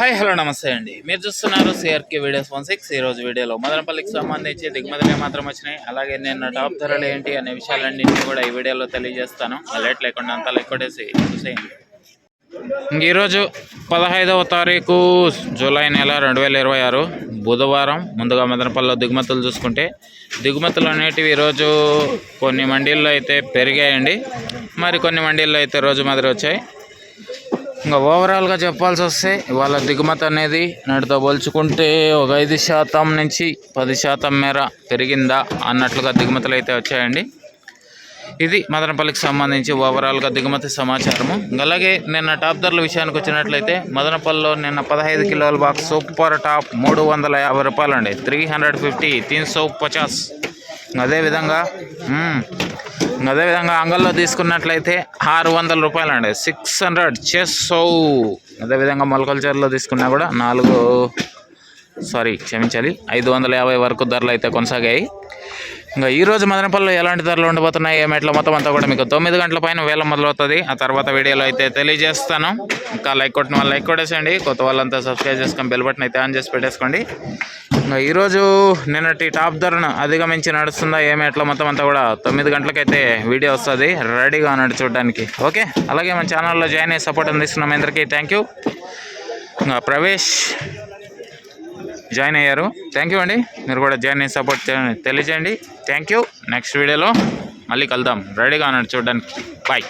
Hi hello నమస్తే అండి. మీరు చూస్తున్నారు సిఆర్కే వీడియోస్ 16. ఈరోజు వీడియోలో మదనపల్లికి సంబంధించి దిగుమతులు మాత్రం వచ్చినాయి, అలాగే నిన్న టాప్ ధరలు ఏంటి అనే విషయాలన్నింటినీ కూడా ఈ వీడియోలో తెలియజేస్తాను. లేట్ లేకుండా అంతా లైక్ కొట్టేసి చూసేయండి. ఈరోజు 15వ తారీఖు జూలై నెల 2026 బుధవారం. ముందుగా మదనపల్లిలో దిగుమతులు చూసుకుంటే దిగుమతులు అనేటివి ఈరోజు కొన్ని మండీల్లో అయితే పెరిగాయండి, మరి కొన్ని మండీల్లో అయితే రోజు మాదిరి వచ్చాయి. ఇంకా ఓవరాల్గా చెప్పాల్సి వస్తే ఇవాళ దిగుమతి అనేది నాటితో పోల్చుకుంటే ఒక 5% నుంచి 10% మేర పెరిగిందా అన్నట్లుగా దిగుమతులు అయితే వచ్చాయండి. ఇది మదనపల్లికి సంబంధించి ఓవరాల్గా దిగుమతి సమాచారము. అలాగే నిన్న టాప్ ధరల విషయానికి వచ్చినట్లయితే మదనపల్లిలో నిన్న 15 కిలోల బాక్స్ సూపర్ టాప్ 350 రూపాయలు అండి, 350 350. అదేవిధంగా అంగల్లో తీసుకున్నట్లయితే 600 రూపాయలు అండి, 600 చేసో. అదేవిధంగా మొలకల్చర్లో తీసుకున్నా కూడా 550 వరకు ధరలు అయితే కొనసాగాయి. ఇంకా ఈరోజు మదనపల్లిలో ఎలాంటి ధరలు ఉండబోతున్నాయి, ఏమెట్ల మొత్తం అంతా కూడా మీకు 9 గంటల పైన వేల మొదలవుతుంది. ఆ తర్వాత వీడియోలో అయితే తెలియజేస్తాను. ఇంకా లైక్ కొట్టిన వాళ్ళు లైక్ కొట్టేసేయండి, కొత్త వాళ్ళంతా సబ్స్క్రైబ్ చేసుకొని బెల్ బటన్ అయితే ఆన్ చేసి పెట్టేసుకోండి. ఇంకా ఈరోజు నిన్నటి టాప్ ధరను అధిగమించి నడుస్తుందా ఏమెట్ల మొత్తం అంతా కూడా 9 గంటలకైతే వీడియో వస్తుంది, రెడీగా ఉన్నాడు చూడడానికి. ఓకే, అలాగే మన ఛానల్లో జాయిన్ అయ్యి సపోర్ట్ అందిస్తున్నాం అందరికీ థ్యాంక్ యూ. ఇంకా ప్రవేశ్ జాయిన్ అయ్యారు, థ్యాంక్ యూ అండి. మీరు కూడా జాయిన్ అయ్యి సపోర్ట్ తెలియజేయండి. Thank you. నెక్స్ట్ వీడియోలో మళ్ళీ కలుద్దాం, రెడీగా ఉన్నాడు చూడడానికి. బాయ్.